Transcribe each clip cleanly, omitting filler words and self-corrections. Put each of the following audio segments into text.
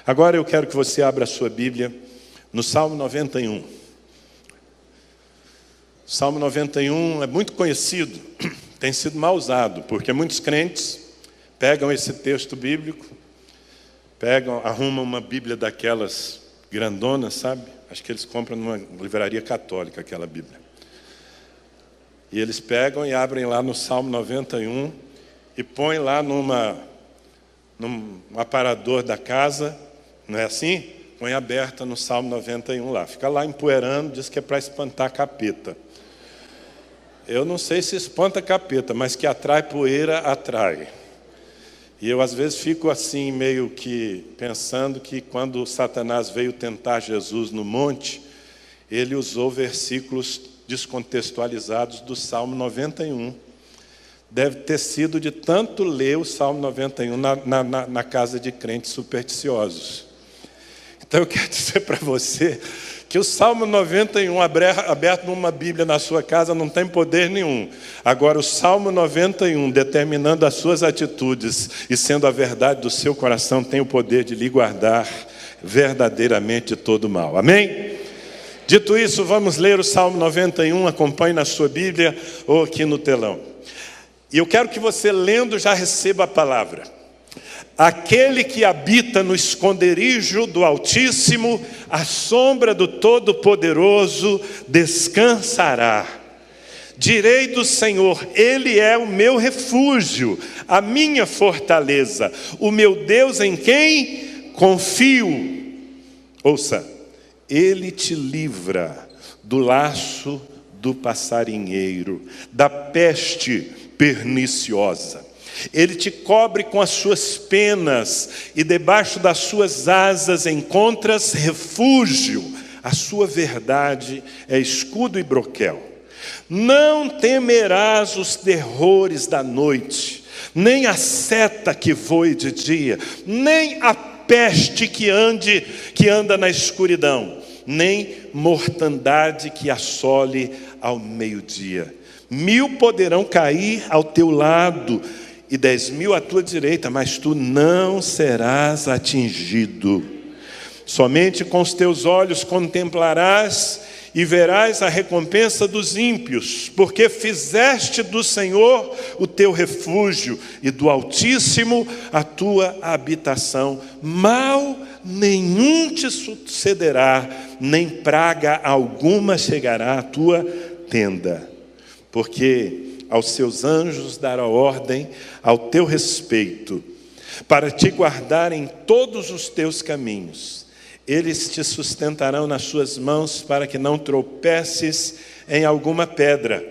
Agora eu quero que você abra a sua Bíblia no Salmo 91. O Salmo 91 é muito conhecido, tem sido mal usado, porque muitos crentes pegam esse texto bíblico, arrumam uma Bíblia daquelas grandonas, sabe? Acho que eles compram numa livraria católica aquela Bíblia. E eles pegam e abrem lá no Salmo 91 e põem lá num aparador da casa, não é assim? Põe aberta no Salmo 91 lá. Fica lá empoeirando, diz que é para espantar capeta. Eu não sei se espanta capeta, mas que atrai poeira, atrai. E eu às vezes fico assim, meio que pensando que quando Satanás veio tentar Jesus no monte, ele usou versículos descontextualizados do Salmo 91. Deve ter sido de tanto ler o Salmo 91 na casa de crentes supersticiosos. Então eu quero dizer para você que o Salmo 91 aberto numa Bíblia na sua casa não tem poder nenhum. Agora o Salmo 91, determinando as suas atitudes e sendo a verdade do seu coração, tem o poder de lhe guardar verdadeiramente de todo mal. Amém? Dito isso, vamos ler o Salmo 91, acompanhe na sua Bíblia ou aqui no telão. E eu quero que você, lendo, já receba a palavra. Aquele que habita no esconderijo do Altíssimo, à sombra do Todo-Poderoso, descansará. Direi do Senhor, Ele é o meu refúgio, a minha fortaleza, o meu Deus em quem confio. Ouça, Ele te livra do laço do passarinheiro, da peste perniciosa. Ele te cobre com as suas penas e debaixo das suas asas encontras refúgio. A sua verdade é escudo e broquel. Não temerás os terrores da noite, nem a seta que voe de dia, nem a peste que anda na escuridão, nem mortandade que assole ao meio-dia. 1000 poderão cair ao teu lado e 10.000 à tua direita, mas tu não serás atingido. Somente com os teus olhos contemplarás e verás a recompensa dos ímpios, porque fizeste do Senhor o teu refúgio e do Altíssimo a tua habitação. Mal nenhum te sucederá, nem praga alguma chegará à tua tenda, porque aos seus anjos dará ordem ao teu respeito, para te guardar em todos os teus caminhos. Eles te sustentarão nas suas mãos, para que não tropeces em alguma pedra.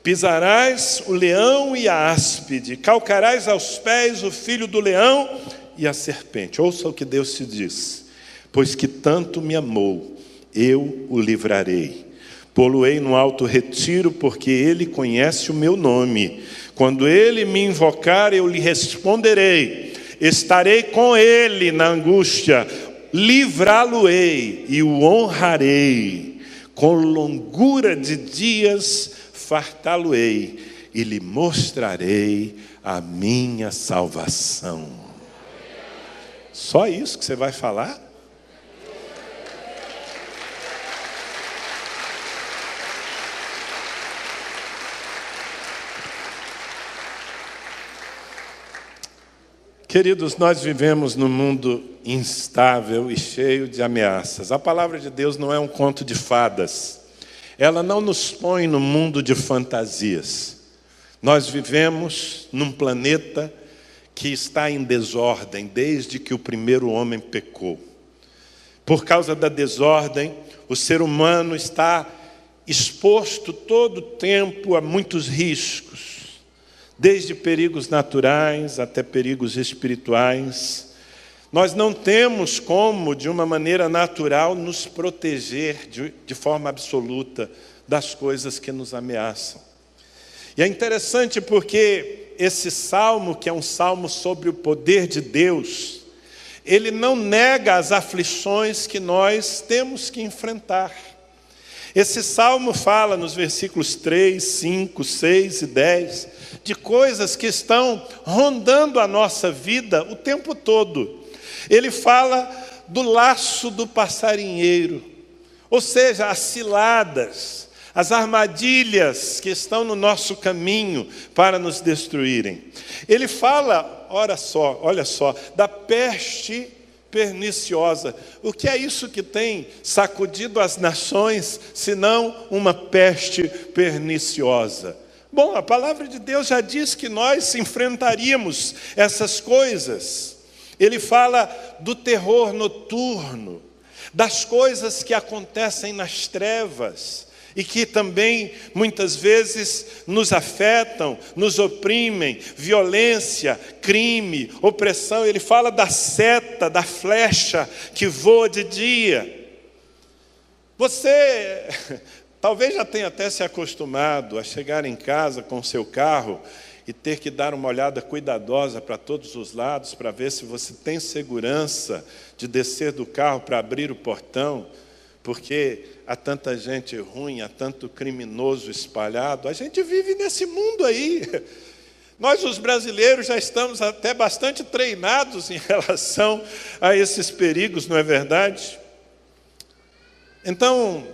Pisarás o leão e a áspide, calcarás aos pés o filho do leão e a serpente. Ouça o que Deus te diz: pois que tanto me amou, eu o livrarei. Pô-lo-ei no alto retiro, porque ele conhece o meu nome. Quando ele me invocar, eu lhe responderei. Estarei com ele na angústia, livrá-lo-ei e o honrarei. Com longura de dias fartá-lo-ei e lhe mostrarei a minha salvação. Só isso que você vai falar? Queridos, nós vivemos num mundo instável e cheio de ameaças. A palavra de Deus não é um conto de fadas. Ela não nos põe no mundo de fantasias. Nós vivemos num planeta que está em desordem desde que o primeiro homem pecou. Por causa da desordem, o ser humano está exposto todo o tempo a muitos riscos. Desde perigos naturais até perigos espirituais. Nós não temos como, de uma maneira natural, nos proteger de forma absoluta das coisas que nos ameaçam. E é interessante porque esse salmo, que é um salmo sobre o poder de Deus, ele não nega as aflições que nós temos que enfrentar. Esse salmo fala nos versículos 3, 5, 6 e 10 de coisas que estão rondando a nossa vida o tempo todo. Ele fala do laço do passarinheiro, ou seja, as ciladas, as armadilhas que estão no nosso caminho para nos destruírem. Ele fala, olha só, da peste perniciosa. O que é isso que tem sacudido as nações, senão uma peste perniciosa? Bom, a palavra de Deus já diz que nós enfrentaríamos essas coisas. Ele fala do terror noturno, das coisas que acontecem nas trevas e que também muitas vezes nos afetam, nos oprimem, violência, crime, opressão. Ele fala da seta, da flecha que voa de dia. Você talvez já tenha até se acostumado a chegar em casa com o seu carro e ter que dar uma olhada cuidadosa para todos os lados para ver se você tem segurança de descer do carro para abrir o portão, porque há tanta gente ruim, há tanto criminoso espalhado. A gente vive nesse mundo aí. Nós, os brasileiros, já estamos até bastante treinados em relação a esses perigos, não é verdade? Então,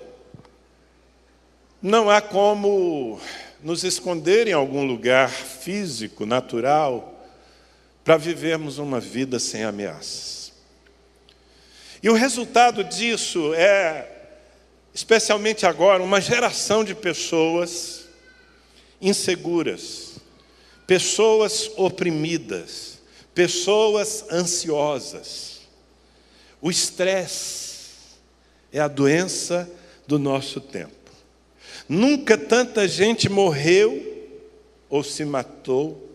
não há como nos esconder em algum lugar físico, natural, para vivermos uma vida sem ameaças. E o resultado disso é, especialmente agora, uma geração de pessoas inseguras, pessoas oprimidas, pessoas ansiosas. O estresse é a doença do nosso tempo. Nunca tanta gente morreu ou se matou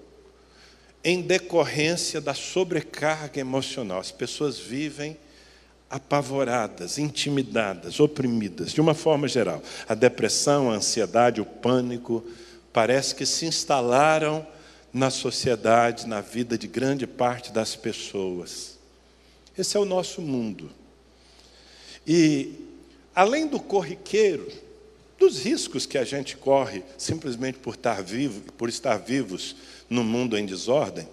em decorrência da sobrecarga emocional. As pessoas vivem apavoradas, intimidadas, oprimidas, de uma forma geral. A depressão, a ansiedade, o pânico, parece que se instalaram na sociedade, na vida de grande parte das pessoas. Esse é o nosso mundo. E, além do corriqueiro, dos riscos que a gente corre simplesmente por estar vivos num mundo em desordem,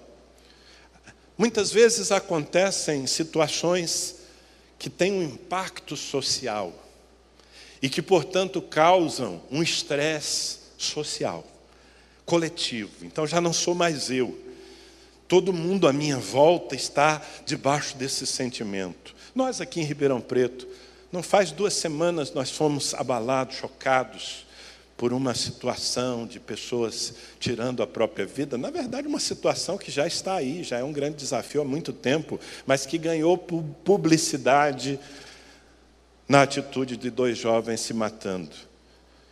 muitas vezes acontecem situações que têm um impacto social e que, portanto, causam um estresse social, coletivo. Então já não sou mais eu. Todo mundo à minha volta está debaixo desse sentimento. Nós aqui em Ribeirão Preto, não faz 2 semanas nós fomos abalados, chocados por uma situação de pessoas tirando a própria vida. Na verdade, uma situação que já está aí, já é um grande desafio há muito tempo, mas que ganhou publicidade na atitude de 2 jovens se matando.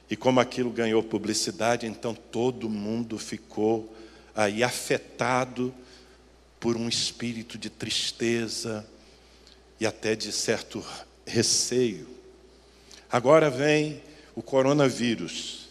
E como aquilo ganhou publicidade, então todo mundo ficou aí afetado por um espírito de tristeza e até de certo receio. Agora vem o coronavírus,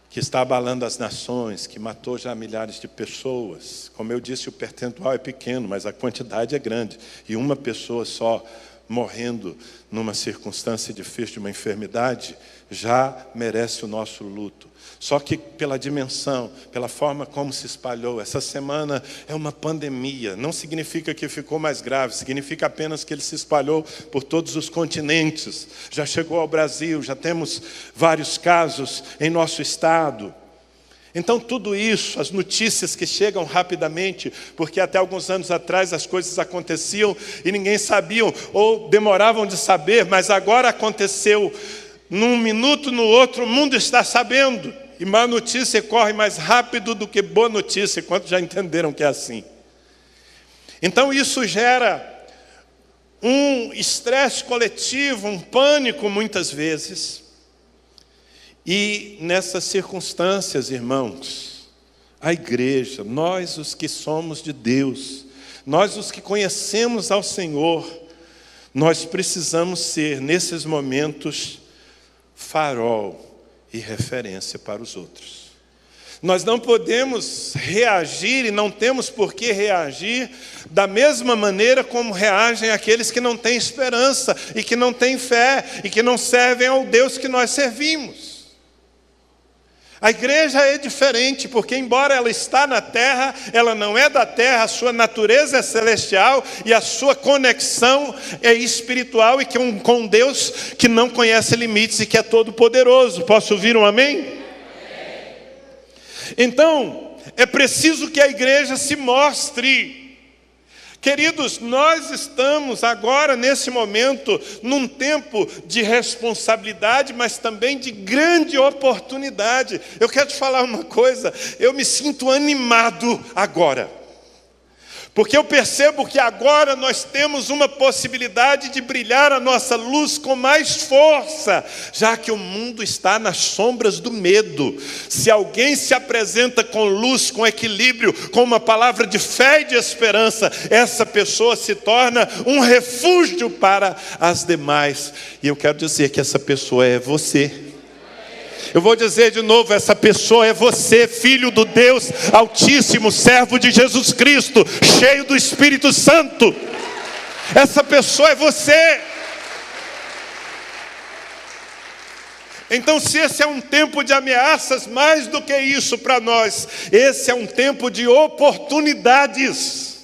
que está abalando as nações, que matou já milhares de pessoas. Como eu disse, o percentual é pequeno, mas a quantidade é grande. E uma pessoa só morrendo numa circunstância difícil de uma enfermidade já merece o nosso luto. Só que pela dimensão, pela forma como se espalhou, essa semana é uma pandemia. Não significa que ficou mais grave, significa apenas que ele se espalhou por todos os continentes. Já chegou ao Brasil, já temos vários casos em nosso estado. Então tudo isso, as notícias que chegam rapidamente, porque até alguns anos atrás as coisas aconteciam e ninguém sabia ou demoravam de saber, mas agora aconteceu num minuto, no outro, o mundo está sabendo. E má notícia corre mais rápido do que boa notícia, quantos já entenderam que é assim. Então isso gera um estresse coletivo, um pânico muitas vezes. E nessas circunstâncias, irmãos, a igreja, nós os que somos de Deus, nós os que conhecemos ao Senhor, nós precisamos ser, nesses momentos, farol e referência para os outros. Nós não podemos reagir e não temos por que reagir da mesma maneira como reagem aqueles que não têm esperança e que não têm fé e que não servem ao Deus que nós servimos. A igreja é diferente, porque embora ela está na terra, ela não é da terra, a sua natureza é celestial e a sua conexão é espiritual e com Deus que não conhece limites e que é todo poderoso. Posso ouvir um amém? Então, é preciso que a igreja se mostre. Queridos, nós estamos agora, nesse momento, num tempo de responsabilidade, mas também de grande oportunidade. Eu quero te falar uma coisa, eu me sinto animado agora. Porque eu percebo que agora nós temos uma possibilidade de brilhar a nossa luz com mais força, já que o mundo está nas sombras do medo. Se alguém se apresenta com luz, com equilíbrio, com uma palavra de fé e de esperança, essa pessoa se torna um refúgio para as demais. E eu quero dizer que essa pessoa é você. Eu vou dizer de novo, essa pessoa é você, filho do Deus Altíssimo, servo de Jesus Cristo, cheio do Espírito Santo. Essa pessoa é você. Então, se esse é um tempo de ameaças, mais do que isso para nós, esse é um tempo de oportunidades.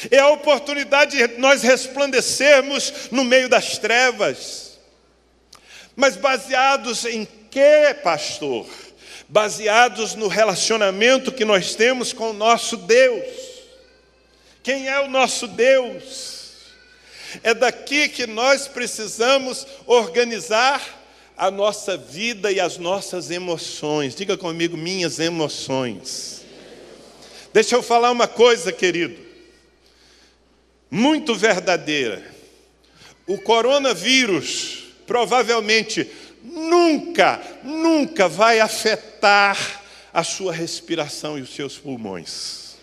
É a oportunidade de nós resplandecermos no meio das trevas. Mas baseados em quê, pastor? Baseados no relacionamento que nós temos com o nosso Deus. Quem é o nosso Deus? É daqui que nós precisamos organizar a nossa vida e as nossas emoções. Diga comigo, minhas emoções. Deixa eu falar uma coisa, querido, muito verdadeira. O coronavírus provavelmente nunca vai afetar a sua respiração e os seus pulmões.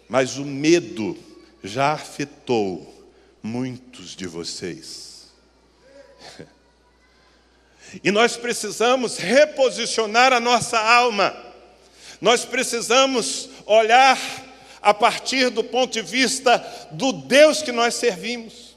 Mas o medo já afetou muitos de vocês. E nós precisamos reposicionar a nossa alma. Nós precisamos olhar a partir do ponto de vista do Deus que nós servimos.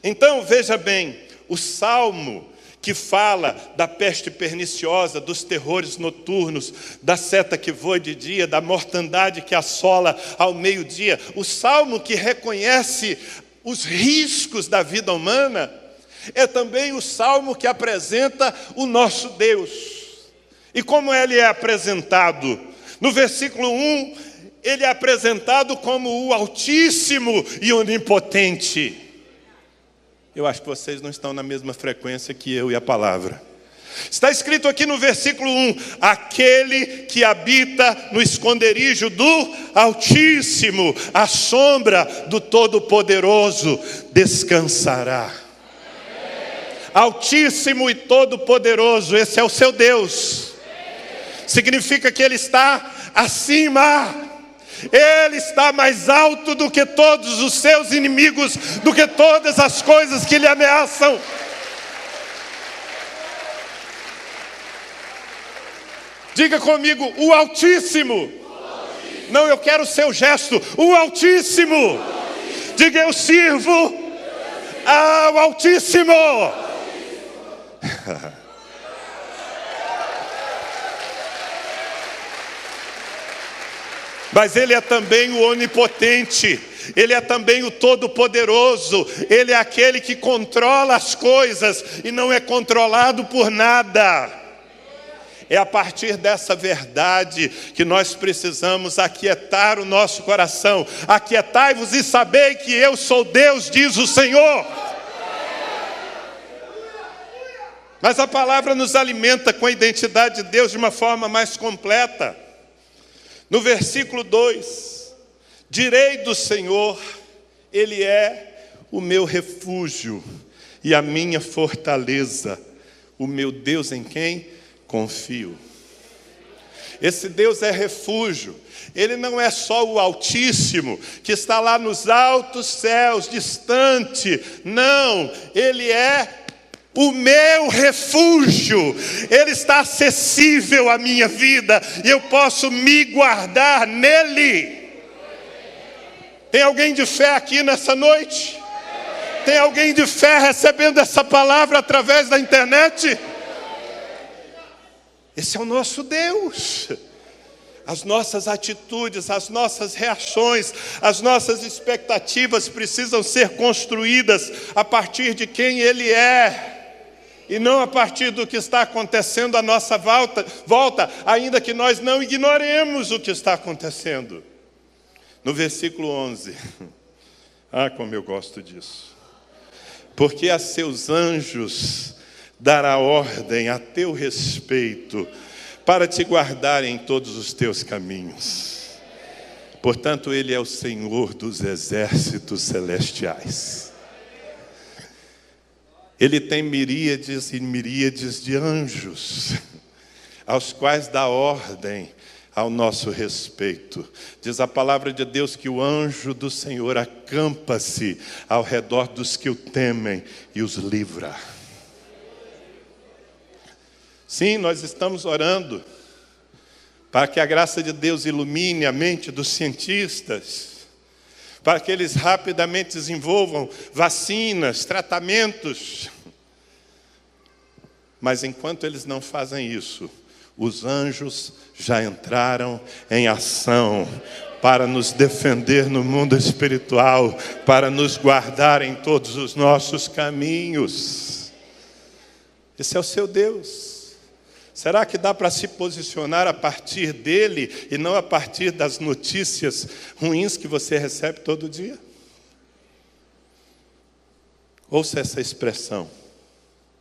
Então, veja bem, o Salmo que fala da peste perniciosa, dos terrores noturnos, da seta que voa de dia, da mortandade que assola ao meio-dia, o Salmo que reconhece os riscos da vida humana, é também o Salmo que apresenta o nosso Deus. E como ele é apresentado? No versículo 1, ele é apresentado como o Altíssimo e Onipotente. Eu acho que vocês não estão na mesma frequência que eu e a palavra. Está escrito aqui no versículo 1, aquele que habita no esconderijo do Altíssimo, à sombra do Todo-Poderoso, descansará. Altíssimo e Todo-Poderoso, esse é o seu Deus. Significa que ele está acima. Ele está mais alto do que todos os seus inimigos, do que todas as coisas que lhe ameaçam. Diga comigo, o Altíssimo. Não, eu quero o seu gesto. O Altíssimo. Diga, eu sirvo ao Altíssimo. Mas ele é também o onipotente, ele é também o todo-poderoso, ele é aquele que controla as coisas e não é controlado por nada. É a partir dessa verdade que nós precisamos aquietar o nosso coração. Aquietai-vos e sabei que eu sou Deus, diz o Senhor. Mas a palavra nos alimenta com a identidade de Deus de uma forma mais completa. No versículo 2, direi do Senhor, Ele é o meu refúgio e a minha fortaleza, o meu Deus em quem confio. Esse Deus é refúgio. Ele não é só o Altíssimo, que está lá nos altos céus, distante. Não, Ele é o meu refúgio. Ele está acessível à minha vida e eu posso me guardar nele. Tem alguém de fé aqui nessa noite? Tem alguém de fé recebendo essa palavra através da internet? Esse é o nosso Deus. As nossas atitudes, as nossas reações, as nossas expectativas precisam ser construídas a partir de quem Ele é, e não a partir do que está acontecendo à nossa volta, ainda que nós não ignoremos o que está acontecendo. No versículo 11, como eu gosto disso. Porque a seus anjos dará ordem a teu respeito, para te guardarem em todos os teus caminhos. Portanto, Ele é o Senhor dos exércitos celestiais. Ele tem miríades e miríades de anjos, aos quais dá ordem ao nosso respeito. Diz a palavra de Deus que o anjo do Senhor acampa-se ao redor dos que o temem e os livra. Sim, nós estamos orando para que a graça de Deus ilumine a mente dos cientistas, para que eles rapidamente desenvolvam vacinas, tratamentos. Mas enquanto eles não fazem isso, os anjos já entraram em ação para nos defender no mundo espiritual, para nos guardar em todos os nossos caminhos. Esse é o seu Deus. Será que dá para se posicionar a partir dele e não a partir das notícias ruins que você recebe todo dia? Ouça essa expressão,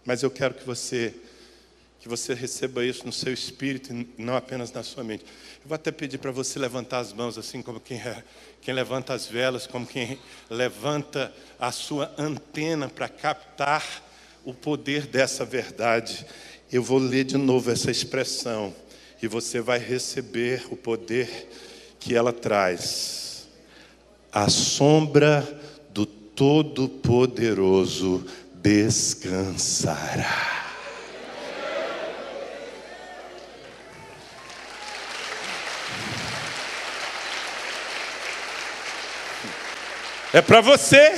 mas eu quero que você receba isso no seu espírito e não apenas na sua mente. Eu vou até pedir para você levantar as mãos assim como quem levanta as velas, como quem levanta a sua antena para captar o poder dessa verdade. Eu vou ler de novo essa expressão e você vai receber o poder que ela traz. A sombra do Todo-Poderoso descansará. É para você.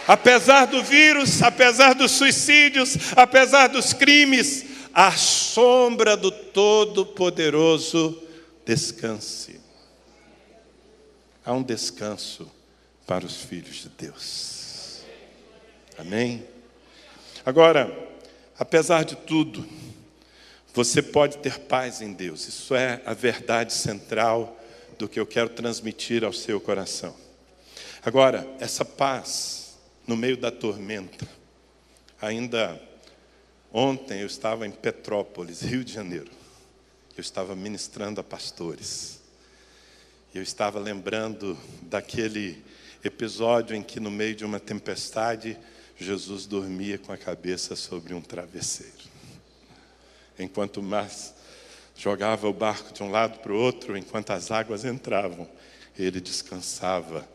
Apesar do vírus, apesar dos suicídios, apesar dos crimes, a sombra do Todo-Poderoso descanse. Há um descanso para os filhos de Deus. Amém? Agora, apesar de tudo, você pode ter paz em Deus. Isso é a verdade central do que eu quero transmitir ao seu coração. Agora, essa paz no meio da tormenta. Ainda ontem eu estava em Petrópolis, Rio de Janeiro. Eu estava ministrando a pastores. Eu estava lembrando daquele episódio em que no meio de uma tempestade, Jesus dormia com a cabeça sobre um travesseiro. Enquanto o mar jogava o barco de um lado para o outro, enquanto as águas entravam, ele descansava,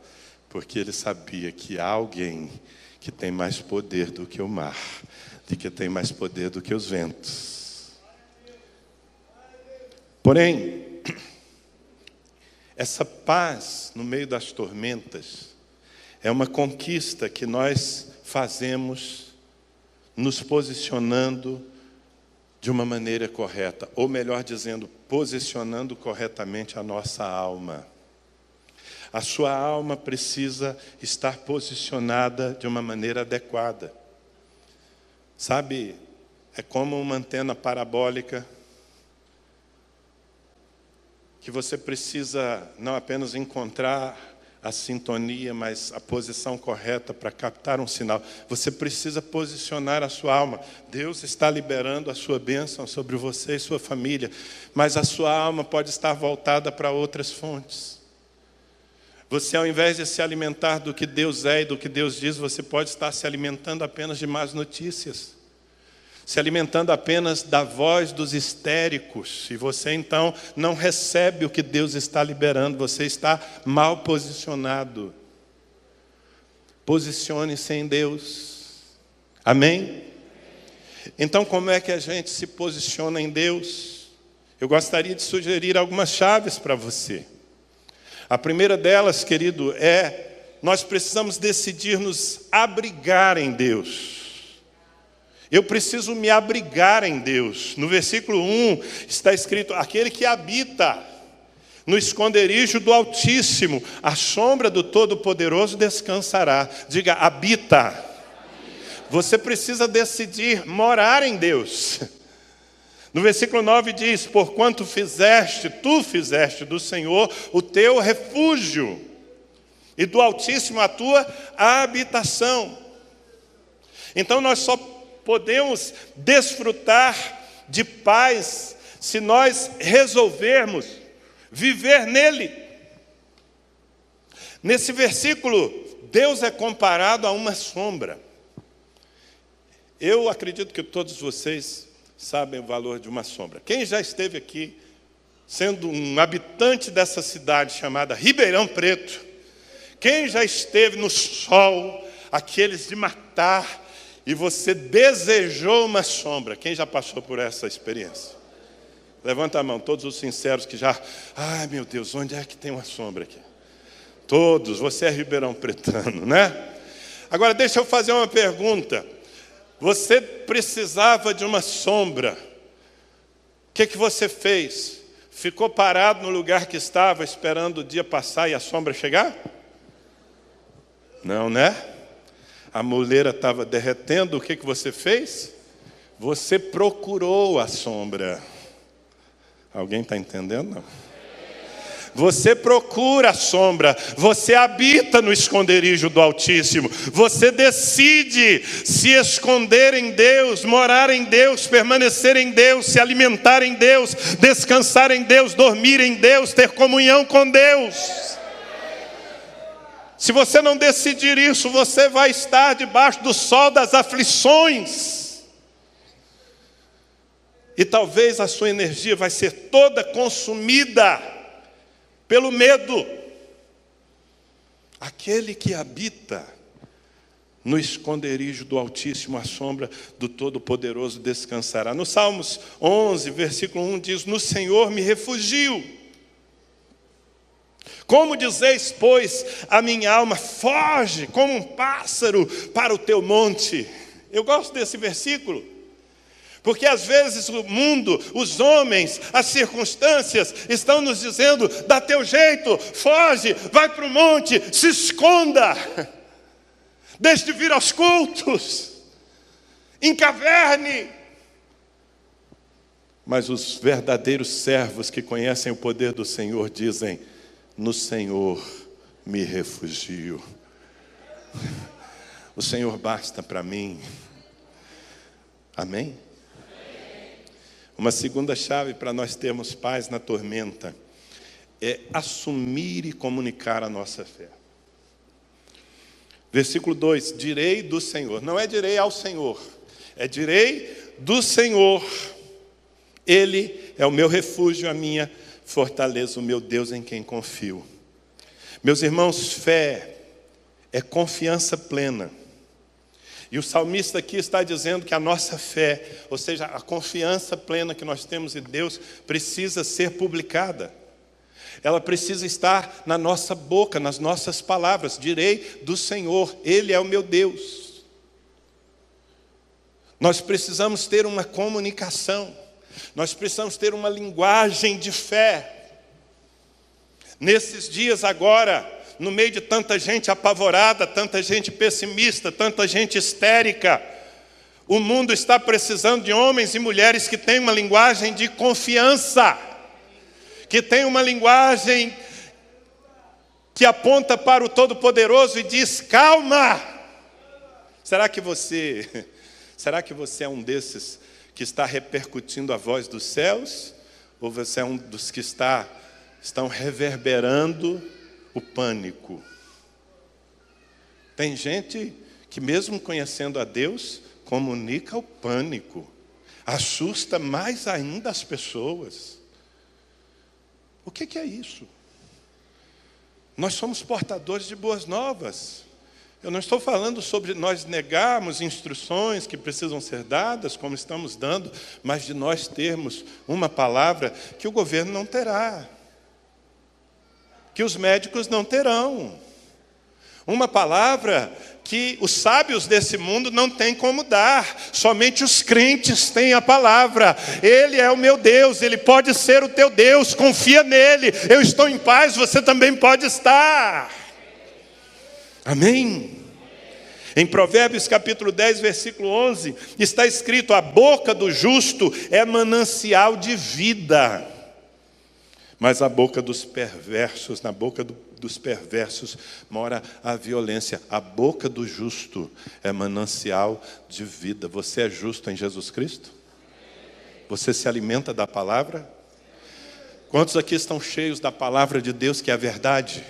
porque ele sabia que há alguém que tem mais poder do que o mar, de que tem mais poder do que os ventos. Porém, essa paz no meio das tormentas é uma conquista que nós fazemos nos posicionando de uma maneira correta, ou melhor dizendo, posicionando corretamente a nossa alma. A sua alma precisa estar posicionada de uma maneira adequada. Sabe, é como uma antena parabólica que você precisa não apenas encontrar a sintonia, mas a posição correta para captar um sinal. Você precisa posicionar a sua alma. Deus está liberando a sua bênção sobre você e sua família, mas a sua alma pode estar voltada para outras fontes. Você, ao invés de se alimentar do que Deus é e do que Deus diz, você pode estar se alimentando apenas de más notícias, se alimentando apenas da voz dos histéricos, e você então não recebe o que Deus está liberando, você está mal posicionado. Posicione-se em Deus. Amém? Então, como é que a gente se posiciona em Deus? Eu gostaria de sugerir algumas chaves para você. A primeira delas, querido, nós precisamos decidir nos abrigar em Deus. Eu preciso me abrigar em Deus. No versículo 1 está escrito: aquele que habita no esconderijo do Altíssimo, a sombra do Todo-Poderoso descansará. Diga, habita. Você precisa decidir morar em Deus. No versículo 9 diz: porquanto tu fizeste do Senhor o teu refúgio, e do Altíssimo a tua habitação. Então nós só podemos desfrutar de paz se nós resolvermos viver nele. Nesse versículo, Deus é comparado a uma sombra. Eu acredito que todos vocês sabem o valor de uma sombra. Quem já esteve aqui, sendo um habitante dessa cidade chamada Ribeirão Preto, quem já esteve no sol, aqueles de matar, e você desejou uma sombra? Quem já passou por essa experiência? Levanta a mão, todos os sinceros que já... ai, meu Deus, onde é que tem uma sombra aqui? Todos, você é ribeirão pretano, né? Agora, deixa eu fazer uma pergunta. Você precisava de uma sombra. O que você fez? Ficou parado no lugar que estava, esperando o dia passar e a sombra chegar? Não, né? A moleira estava derretendo, o que você fez? Você procurou a sombra. Alguém está entendendo? Não. Você procura a sombra, você habita no esconderijo do Altíssimo, você decide se esconder em Deus, morar em Deus, permanecer em Deus, se alimentar em Deus, descansar em Deus, dormir em Deus, ter comunhão com Deus. Se você não decidir isso, você vai estar debaixo do sol das aflições. E talvez a sua energia vai ser toda consumida pelo medo. Aquele que habita no esconderijo do Altíssimo, à sombra do Todo-Poderoso descansará. No Salmos 11, versículo 1 diz: no Senhor me refugio. Como dizeis, pois, a minha alma, foge como um pássaro para o teu monte. Eu gosto desse versículo, porque às vezes o mundo, os homens, as circunstâncias estão nos dizendo: dá teu jeito, foge, vai para o monte, se esconda, deixe de vir aos cultos, encaverne. Mas os verdadeiros servos que conhecem o poder do Senhor dizem: no Senhor me refugio. O Senhor basta para mim. Amém? Uma segunda chave para nós termos paz na tormenta é assumir e comunicar a nossa fé. Versículo 2: direi do Senhor. Não é direi ao Senhor, é direi do Senhor. Ele é o meu refúgio, a minha fortaleza, o meu Deus em quem confio. Meus irmãos, fé é confiança plena. E o salmista aqui está dizendo que a nossa fé, ou seja, a confiança plena que nós temos em Deus, precisa ser publicada. Ela precisa estar na nossa boca, nas nossas palavras. Direi do Senhor, Ele é o meu Deus. Nós precisamos ter uma comunicação. Nós precisamos ter uma linguagem de fé. Nesses dias agora, no meio de tanta gente apavorada, tanta gente pessimista, tanta gente histérica, o mundo está precisando de homens e mulheres que têm uma linguagem de confiança, que têm uma linguagem que aponta para o Todo-Poderoso e diz: calma. Será que você é um desses que está repercutindo a voz dos céus? Ou você é um dos que estão reverberando o pânico? Tem gente que, mesmo conhecendo a Deus, comunica o pânico, assusta mais ainda as pessoas. O que é isso? Nós somos portadores de boas novas. Eu não estou falando sobre nós negarmos instruções que precisam ser dadas, como estamos dando, mas de nós termos uma palavra que o governo não terá, que os médicos não terão. Uma palavra que os sábios desse mundo não têm como dar. Somente os crentes têm a palavra. Ele é o meu Deus, Ele pode ser o teu Deus. Confia nele. Eu estou em paz, você também pode estar. Amém? Em Provérbios capítulo 10, versículo 11, está escrito: a boca do justo é manancial de vida, mas a boca dos perversos, na boca dos perversos mora a violência. A boca do justo é manancial de vida. Você é justo em Jesus Cristo? Você se alimenta da palavra? Quantos aqui estão cheios da palavra de Deus, que é a verdade?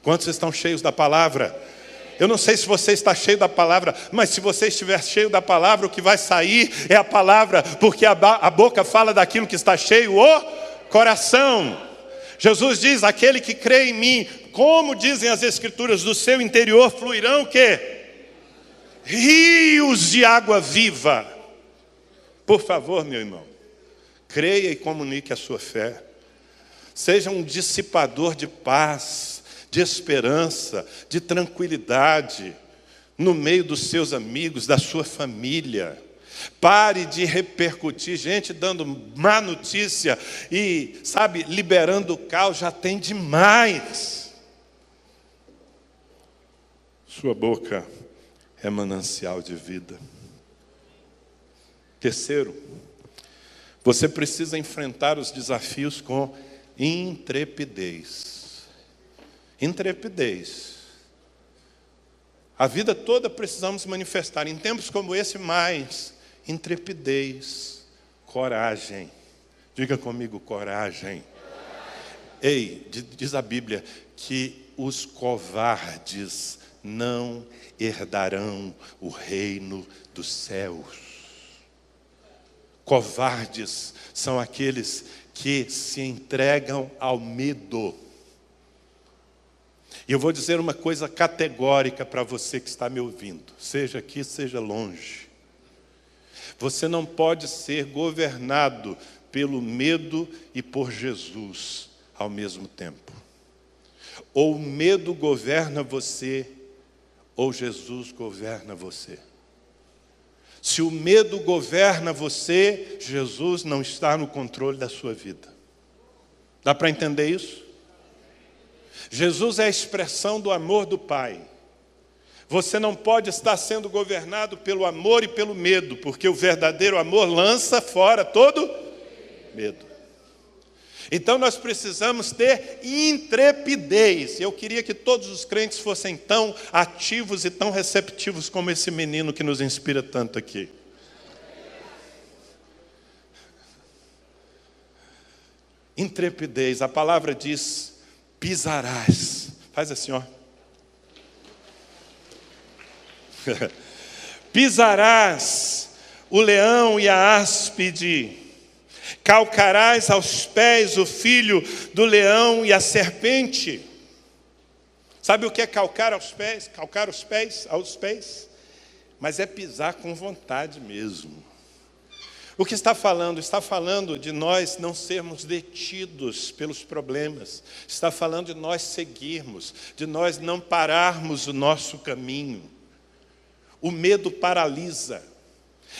Quantos estão cheios da palavra? Eu não sei se você está cheio da palavra, mas se você estiver cheio da palavra, o que vai sair é a palavra, porque a boca fala daquilo que está cheio, o coração. Jesus diz: aquele que crê em mim, como dizem as Escrituras, do seu interior fluirão o quê? Rios de água viva. Por favor, meu irmão, creia e comunique a sua fé. Seja um dissipador de paz, de esperança, de tranquilidade, no meio dos seus amigos, da sua família. Pare de repercutir, gente dando má notícia e, liberando o caos, já tem demais. Sua boca é manancial de vida. Terceiro, você precisa enfrentar os desafios com intrepidez. Intrepidez. A vida toda precisamos manifestar, em tempos como esse, mais intrepidez, coragem. Diga comigo, coragem. Ei, diz a Bíblia que os covardes não herdarão o reino dos céus. Covardes são aqueles que se entregam ao medo. E eu vou dizer uma coisa categórica para você que está me ouvindo, seja aqui, seja longe. Você não pode ser governado pelo medo e por Jesus ao mesmo tempo. Ou o medo governa você, ou Jesus governa você. Se o medo governa você, Jesus não está no controle da sua vida. Dá para entender isso? Jesus é a expressão do amor do Pai. Você não pode estar sendo governado pelo amor e pelo medo, porque o verdadeiro amor lança fora todo medo. Então nós precisamos ter intrepidez. Eu queria que todos os crentes fossem tão ativos e tão receptivos como esse menino que nos inspira tanto aqui. Intrepidez, a palavra diz: pisarás. Faz assim, ó. Pisarás o leão e a áspide, calcarás aos pés o filho do leão e a serpente. Sabe o que é calcar aos pés? Calcar os pés aos pés? Mas é pisar com vontade mesmo. O que está falando? Está falando de nós não sermos detidos pelos problemas. Está falando de nós seguirmos, de nós não pararmos o nosso caminho. O medo paralisa.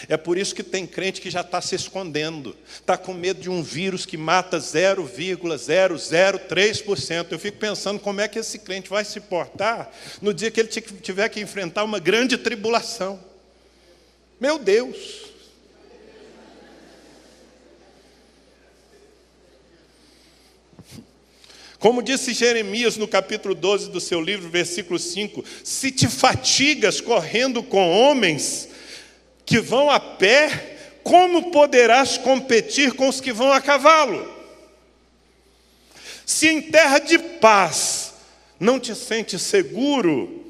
É por isso que tem crente que já está se escondendo. Está com medo de um vírus que mata 0,003%. Eu fico pensando como é que esse crente vai se portar no dia que ele tiver que enfrentar uma grande tribulação. Meu Deus! Como disse Jeremias no capítulo 12 do seu livro, versículo 5, se te fatigas correndo com homens que vão a pé, como poderás competir com os que vão a cavalo? Se em terra de paz não te sentes seguro,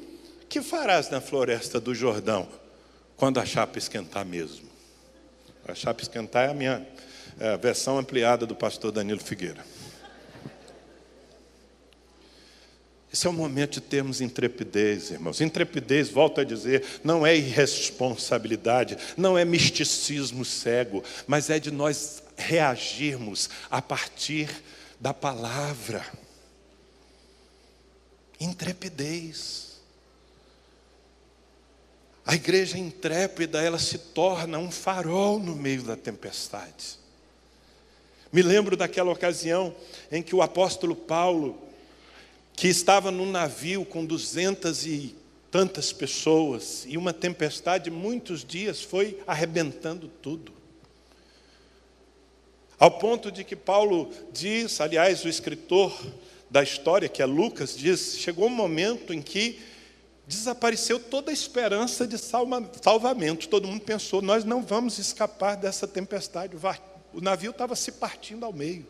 que farás na floresta do Jordão, quando a chapa esquentar mesmo? A chapa esquentar é a minha versão ampliada do pastor Danilo Figueira. Esse é o momento de termos intrepidez, irmãos. Intrepidez, volto a dizer, não é irresponsabilidade, não é misticismo cego, mas é de nós reagirmos a partir da palavra. Intrepidez. A igreja intrépida, ela se torna um farol no meio da tempestade. Me lembro daquela ocasião em que o apóstolo Paulo, que estava num navio com 200 e tantas pessoas, e uma tempestade, muitos dias, foi arrebentando tudo. Ao ponto de que Paulo diz, aliás, o escritor da história, que é Lucas, diz, chegou um momento em que desapareceu toda a esperança de salvamento. Todo mundo pensou, nós não vamos escapar dessa tempestade. O navio estava se partindo ao meio.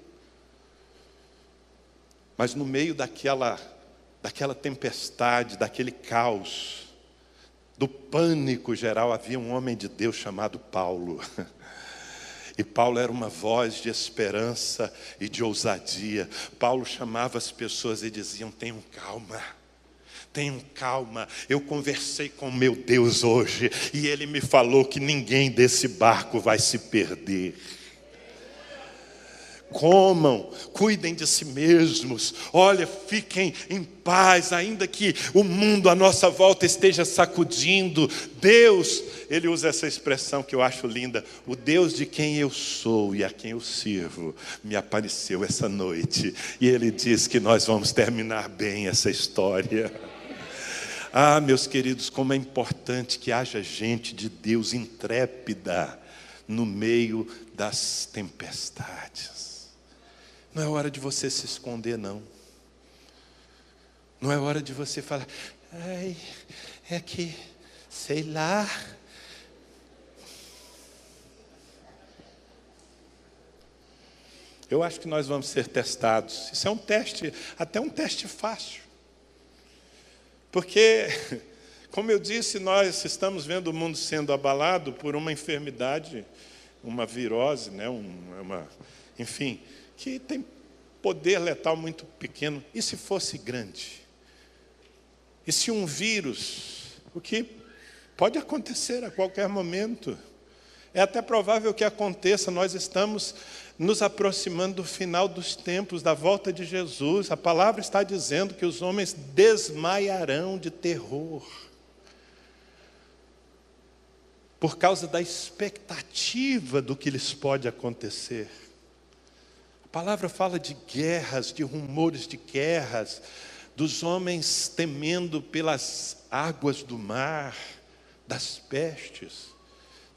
Mas no meio daquela tempestade, daquele caos, do pânico geral, havia um homem de Deus chamado Paulo. E Paulo era uma voz de esperança e de ousadia. Paulo chamava as pessoas e diziam, tenham calma. Tenham calma, eu conversei com meu Deus hoje, e Ele me falou que ninguém desse barco vai se perder. Comam, cuidem de si mesmos, olha, fiquem em paz, ainda que o mundo à nossa volta esteja sacudindo. Deus, Ele usa essa expressão que eu acho linda, o Deus de quem eu sou e a quem eu sirvo, me apareceu essa noite, e Ele diz que nós vamos terminar bem essa história. Ah, meus queridos, como é importante que haja gente de Deus intrépida no meio das tempestades. Não é hora de você se esconder, não. Não é hora de você falar, ai, é que, sei lá. Eu acho que nós vamos ser testados. Isso é um teste, até um teste fácil. Porque, como eu disse, nós estamos vendo o mundo sendo abalado por uma enfermidade, uma virose, né? Enfim, que tem poder letal muito pequeno. E se fosse grande? E se um vírus, o que pode acontecer a qualquer momento, é até provável que aconteça, nós estamos nos aproximando do final dos tempos, da volta de Jesus. A palavra está dizendo que os homens desmaiarão de terror, por causa da expectativa do que lhes pode acontecer. A palavra fala de guerras, de rumores de guerras, dos homens temendo pelas águas do mar, das pestes.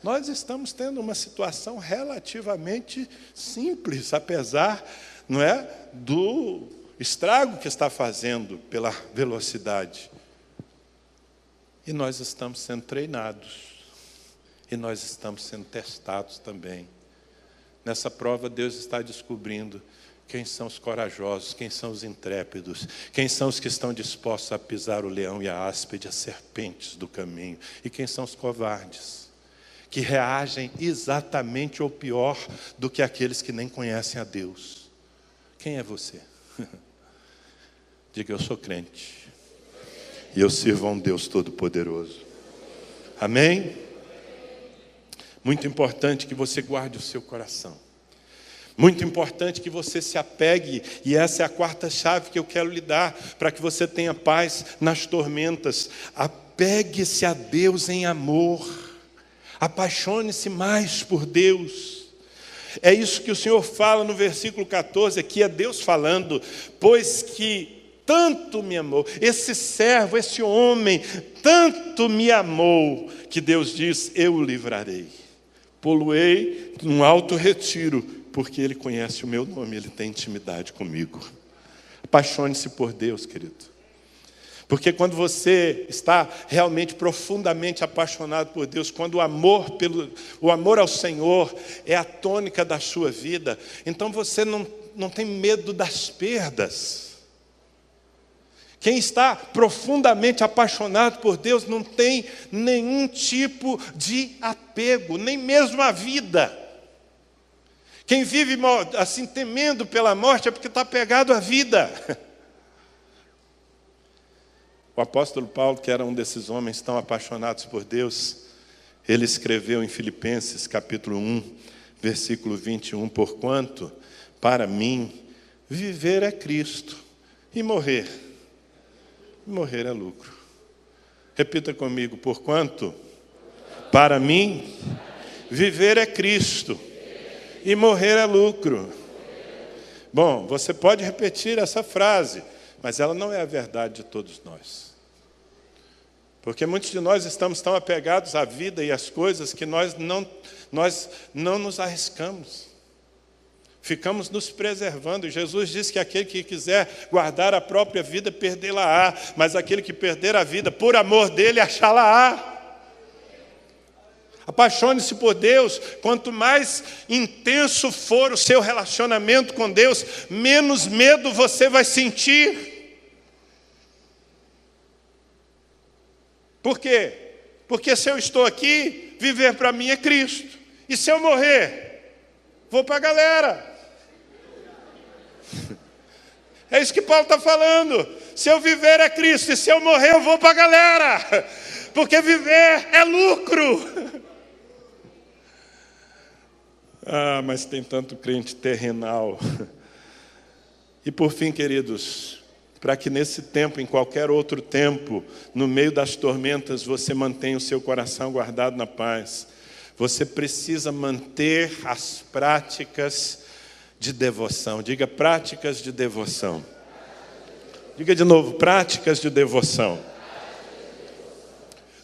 Nós estamos tendo uma situação relativamente simples, apesar, não é, do estrago que está fazendo pela velocidade. E nós estamos sendo treinados. E nós estamos sendo testados também. Nessa prova, Deus está descobrindo quem são os corajosos, quem são os intrépidos, quem são os que estão dispostos a pisar o leão e a áspide, as serpentes do caminho, e quem são os covardes, que reagem exatamente ou pior do que aqueles que nem conhecem a Deus. Quem é você? Diga, eu sou crente, e eu sirvo a um Deus Todo-Poderoso. Amém? Muito importante que você guarde o seu coração. Muito importante que você se apegue, e essa é a quarta chave que eu quero lhe dar, para que você tenha paz nas tormentas. Apegue-se a Deus em amor. Apaixone-se mais por Deus. É isso que o Senhor fala no versículo 14, aqui é Deus falando, pois que tanto me amou, esse servo, esse homem, tanto me amou, que Deus diz, eu o livrarei. Pô-lo-ei num alto retiro, porque ele conhece o meu nome, ele tem intimidade comigo. Apaixone-se por Deus, querido. Porque quando você está realmente profundamente apaixonado por Deus, quando o amor ao Senhor é a tônica da sua vida, então você não tem medo das perdas. Quem está profundamente apaixonado por Deus não tem nenhum tipo de apego, nem mesmo a vida. Quem vive assim temendo pela morte é porque está apegado à vida. O apóstolo Paulo, que era um desses homens tão apaixonados por Deus, ele escreveu em Filipenses capítulo 1, versículo 21, porquanto, para mim, viver é Cristo, e morrer é lucro. Repita comigo, porquanto, Para mim, viver é Cristo e morrer é lucro. Bom, você pode repetir essa frase, mas ela não é a verdade de todos nós. Porque muitos de nós estamos tão apegados à vida e às coisas que nós não nos arriscamos. Ficamos nos preservando. E Jesus disse que aquele que quiser guardar a própria vida, perdê-la-á. Mas aquele que perder a vida, por amor dele, achá-la-á. Apaixone-se por Deus. Quanto mais intenso for o seu relacionamento com Deus, menos medo você vai sentir. Por quê? Porque se eu estou aqui, viver para mim é Cristo. E se eu morrer, vou para a galera. É isso que Paulo está falando. Se eu viver é Cristo, e se eu morrer eu vou para a galera. Porque viver é lucro. Ah, mas tem tanto crente terrenal. E por fim, queridos, para que nesse tempo, em qualquer outro tempo, no meio das tormentas, você mantenha o seu coração guardado na paz, você precisa manter as práticas de devoção. Diga, práticas de devoção. Diga de novo, práticas de devoção.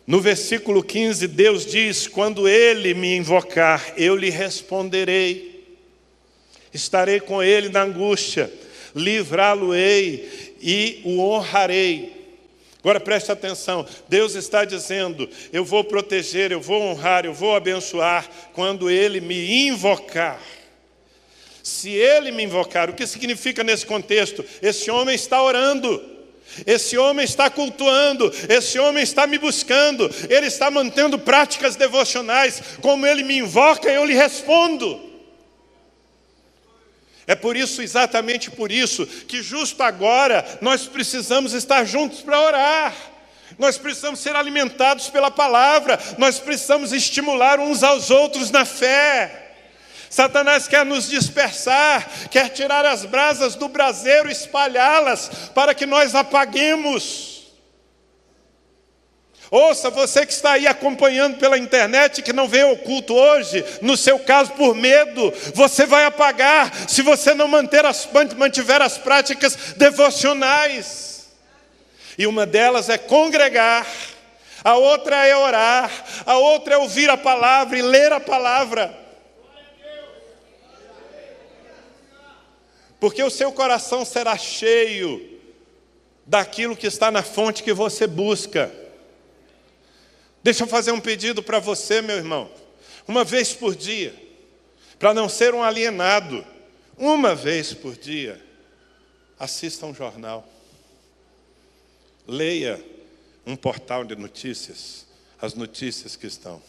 No versículo 15, Deus diz: quando Ele me invocar, eu lhe responderei. Estarei com Ele na angústia, livrá-lo-ei e o honrarei. Agora preste atenção, Deus está dizendo: eu vou proteger, eu vou honrar, eu vou abençoar quando Ele me invocar. Se Ele me invocar, o que significa nesse contexto? Esse homem está orando. Esse homem está cultuando, esse homem está me buscando, ele está mantendo práticas devocionais. Como ele me invoca, eu lhe respondo. É por isso, exatamente por isso, que justo agora nós precisamos estar juntos para orar. Nós precisamos ser alimentados pela palavra, nós precisamos estimular uns aos outros na fé. Satanás quer nos dispersar, quer tirar as brasas do braseiro e espalhá-las para que nós apaguemos. Ouça, você que está aí acompanhando pela internet, que não veio ao culto hoje, no seu caso por medo, você vai apagar se você não mantiver as práticas devocionais. E uma delas é congregar, a outra é orar, a outra é ouvir a palavra e ler a palavra. Porque o seu coração será cheio daquilo que está na fonte que você busca. Deixa eu fazer um pedido para você, meu irmão. Uma vez por dia, para não ser um alienado, uma vez por dia, assista um jornal. Leia um portal de notícias, as notícias que estão.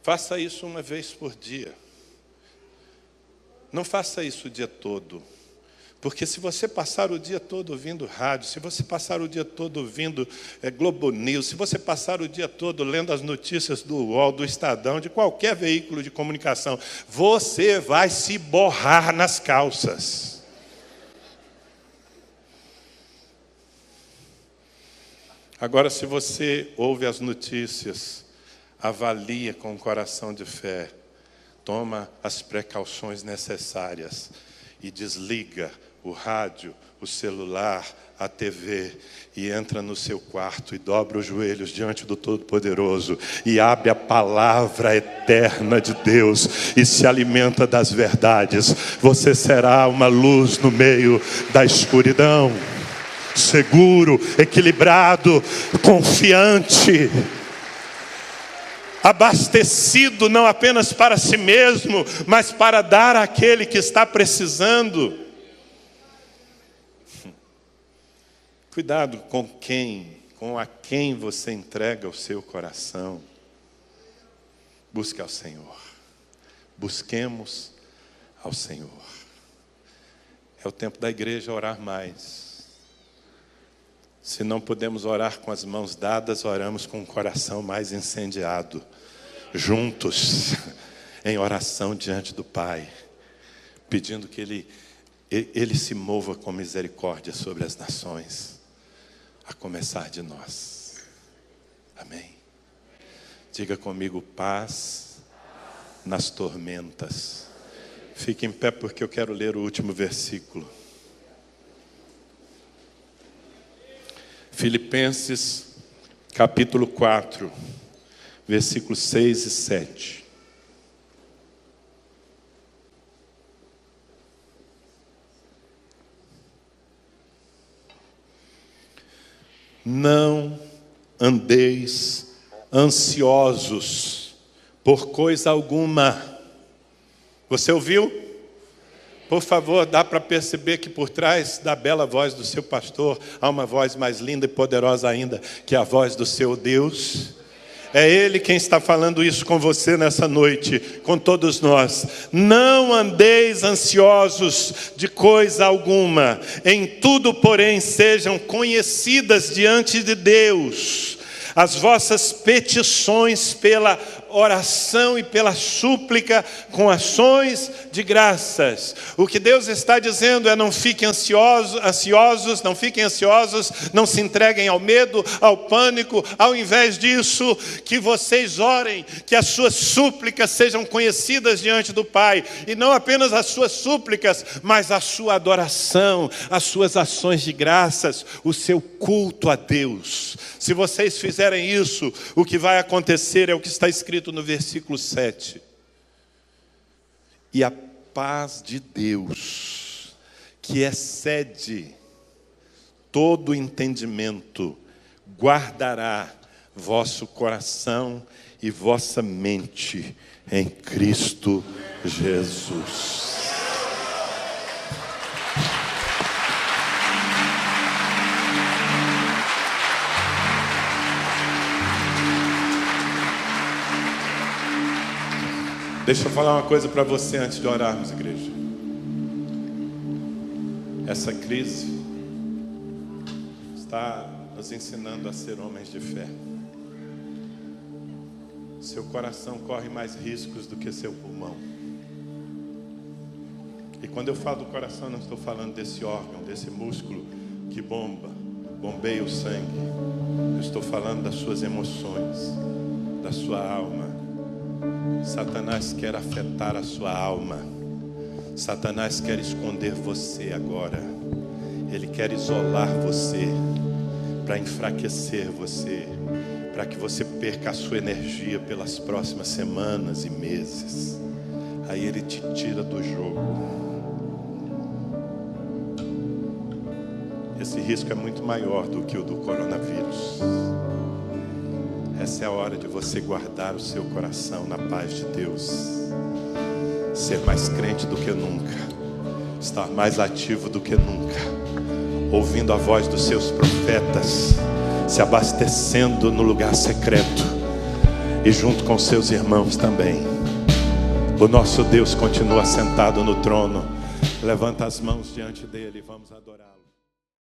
Faça isso uma vez por dia. Não faça isso o dia todo, porque se você passar o dia todo ouvindo rádio, se você passar o dia todo ouvindo Globo News, se você passar o dia todo lendo as notícias do UOL, do Estadão, de qualquer veículo de comunicação, você vai se borrar nas calças. Agora, se você ouve as notícias, avalia com o coração de fé, toma as precauções necessárias e desliga o rádio, o celular, a TV e entra no seu quarto e dobra os joelhos diante do Todo-Poderoso e abre a palavra eterna de Deus e se alimenta das verdades. Você será uma luz no meio da escuridão, seguro, equilibrado, confiante, abastecido não apenas para si mesmo, mas para dar àquele que está precisando. Cuidado com a quem você entrega o seu coração. Busque ao Senhor. Busquemos ao Senhor. É o tempo da igreja orar mais. Se não podemos orar com as mãos dadas, oramos com o coração mais incendiado, juntos, em oração diante do Pai, pedindo que Ele se mova com misericórdia sobre as nações, a começar de nós. Amém. Diga comigo, paz nas tormentas. Fique em pé porque eu quero ler o último versículo. Filipenses, capítulo 4, versículos 6 e 7. Não andeis ansiosos por coisa alguma. Você ouviu? Por favor, dá para perceber que por trás da bela voz do seu pastor há uma voz mais linda e poderosa ainda, que é a voz do seu Deus. É Ele quem está falando isso com você nessa noite, com todos nós. Não andeis ansiosos de coisa alguma, em tudo, porém, sejam conhecidas diante de Deus as vossas petições pela oração e pela súplica com ações de graças. O que Deus está dizendo é: não fiquem ansiosos, não fiquem ansiosos, não se entreguem ao medo, ao pânico. Ao invés disso, que vocês orem, que as suas súplicas sejam conhecidas diante do Pai, e não apenas as suas súplicas, mas a sua adoração, as suas ações de graças, o seu culto a Deus. Se vocês fizerem isso, o que vai acontecer é o que está escrito no versículo 7. E a paz de Deus, que excede todo entendimento, guardará vosso coração e vossa mente em Cristo Jesus. Deixa eu falar uma coisa para você antes de orarmos, igreja. Essa crise está nos ensinando a ser homens de fé. Seu coração corre mais riscos do que seu pulmão. E quando eu falo do coração, não estou falando desse órgão, desse músculo que bombeia o sangue. Eu estou falando das suas emoções, da sua alma. Satanás quer afetar a sua alma. Satanás quer esconder você agora. Ele quer isolar você, para enfraquecer você, para que você perca a sua energia pelas próximas semanas e meses. Aí ele te tira do jogo. Esse risco é muito maior do que o do coronavírus. Essa é a hora de você guardar o seu coração na paz de Deus. Ser mais crente do que nunca. Estar mais ativo do que nunca. Ouvindo a voz dos seus profetas. Se abastecendo no lugar secreto. E junto com seus irmãos também. O nosso Deus continua sentado no trono. Levanta as mãos diante dele e vamos adorá-lo.